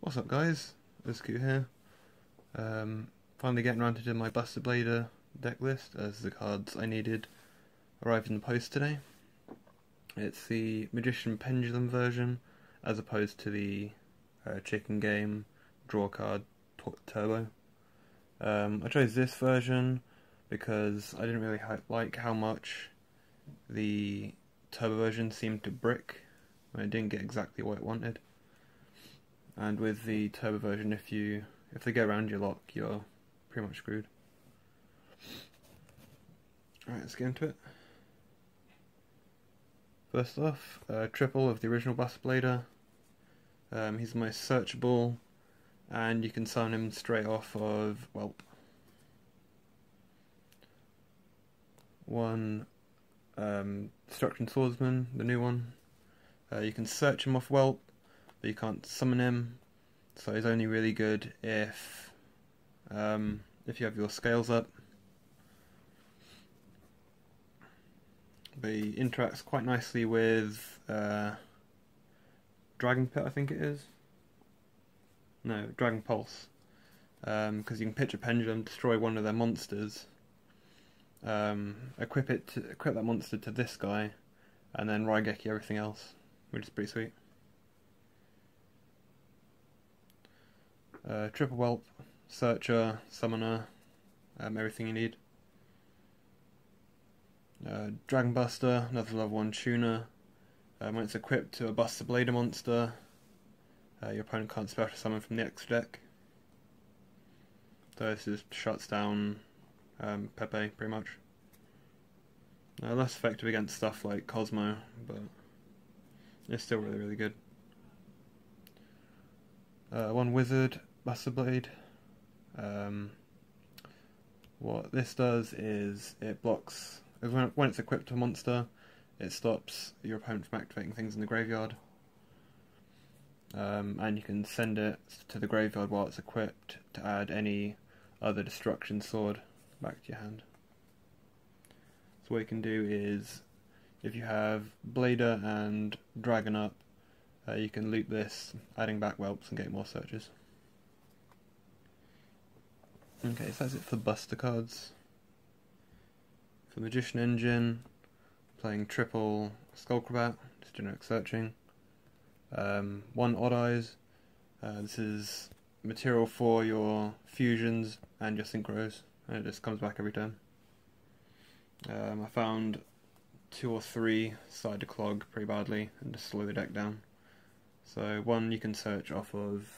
What's up guys, Uzku here. Finally getting around to doing my Buster Blader deck list as the cards I needed arrived in the post today. It's the Magician Pendulum version as opposed to the Chicken Game Draw Card Turbo. I chose this version because I didn't really like how much the Turbo version seemed to brick when it didn't get exactly what it wanted. And with the Turbo version, if they get around your lock, you're pretty much screwed. Alright, let's get into it. First off, triple of the original Buster Blader. He's the most searchable, and you can summon him straight off of, well, one Destruction Swordsman, the new one. You can search him off Whelp, but you can't summon him, so he's only really good if you have your scales up. But he interacts quite nicely with Dragon Pit, I think it is. No, Dragon Pulse, because you can pitch a pendulum, destroy one of their monsters, equip that monster to this guy, and then Raigeki everything else, which is pretty sweet. Triple Whelp, Searcher, Summoner, everything you need. Dragon Buster, another level 1 tuner. When it's equipped to a Buster Blader monster, your opponent can't special summon from the extra deck. So this just shuts down Pepe, pretty much. Less effective against stuff like Cosmo, but it's still really, really good. One Wizard, Buster Blade. What this does is it blocks, when it's equipped to a monster, it stops your opponent from activating things in the graveyard. And you can send it to the graveyard while it's equipped to add any other destruction sword back to your hand. So what you can do is, if you have Blader and Dragon up, you can loop this, adding back Whelps and get more searches. Okay, so that's it for Buster cards. For Magician Engine, playing triple Skullcrabat, just generic searching. One Odd Eyes, this is material for your fusions and your synchros, and it just comes back every turn. I found 2 or 3 started to clog pretty badly and just slow the deck down. So one you can search off of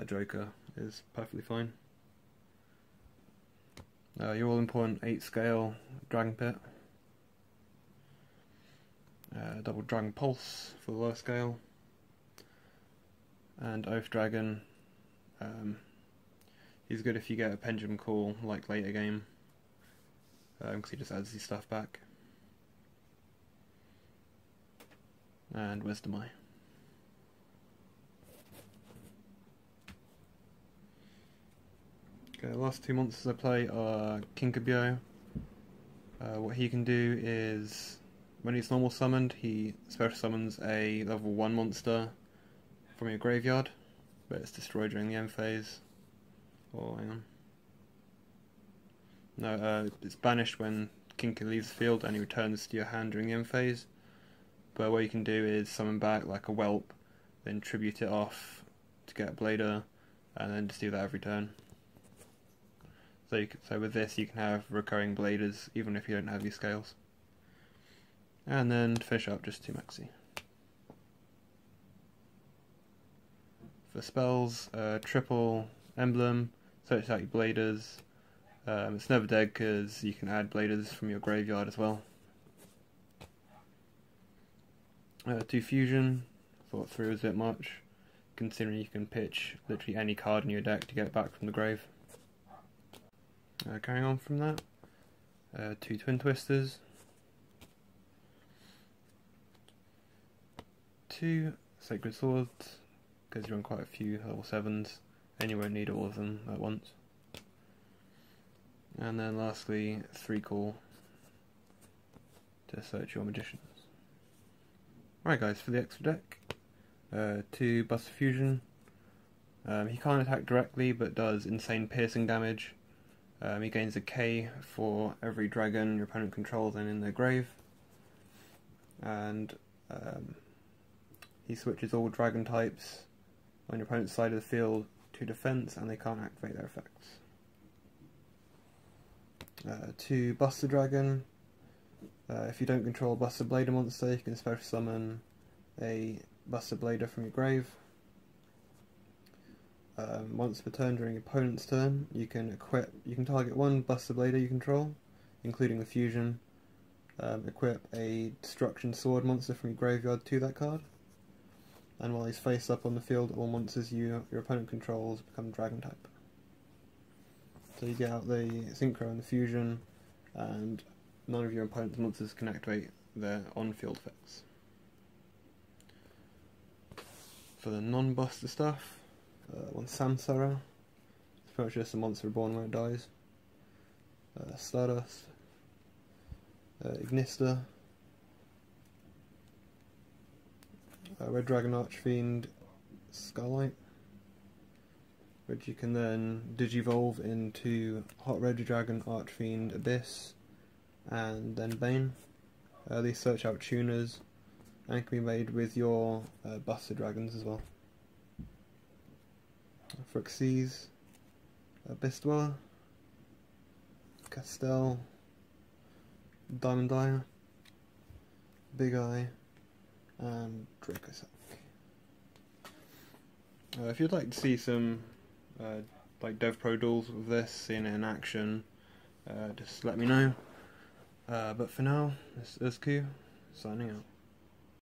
Joker is perfectly fine. Your all-important 8 scale Dragon Pit. Double Dragon Pulse for the lower scale. And Oath Dragon. He's good if you get a Pendulum Call like later game, because he just adds his stuff back. And Wisdom Eye. Okay, the last 2 monsters I play are Kinkabyo. What he can do is, when he's normal summoned, he special summons a level 1 monster from your graveyard, but it's destroyed during the end phase. Oh, hang on. No, it's banished when Kinka leaves the field and he returns to your hand during the end phase. But what you can do is summon back like a Whelp, then tribute it off to get a Blader, and then just do that every turn. So with this you can have recurring Bladers even if you don't have your scales. And then to finish up, just 2 maxi. For spells, triple Emblem, search out your Bladers. It's never dead because you can add Bladers from your graveyard as well. 2 Fusion, thought 3 was a bit much, considering you can pitch literally any card in your deck to get it back from the grave. Carrying on from that, 2 Twin Twisters, 2 Sacred Swords, because you run quite a few level 7s and you won't need all of them at once. And then lastly, 3 Call to search your Magicians. Alright guys, for the extra deck, 2 Buster Fusion. He can't attack directly, but does insane piercing damage. He gains a K for every dragon your opponent controls and in their grave. And he switches all dragon types on your opponent's side of the field to defense, and they can't activate their effects. 2 Buster Dragon. If you don't control a Buster Blader monster, you can special summon a Buster Blader from your grave. Once per turn during your opponent's turn, you can target 1 Buster Blader you control, including the fusion. Equip a Destruction Sword monster from your graveyard to that card. And while he's face up on the field, all monsters your opponent controls become Dragon type. So you get out the Synchro and the Fusion, and none of your opponent's monsters can activate their on-field effects. For the non-buster stuff, 1 Samsara. It's pretty much just a monster reborn when it dies. Stardust. Ignista. Red Dragon Archfiend Scarlight, which you can then digivolve into Hot Red Dragon Archfiend Abyss and then Bane. These search out tuners and can be made with your Buster Dragons as well. Phyrexies, Abyss Dweller, Castell, Diamond Dyer, Big Eye, and Dracossack. If you'd like to see some like Dev Pro duels with this, seeing it in action, just let me know. But for now, this is Uzku, signing out.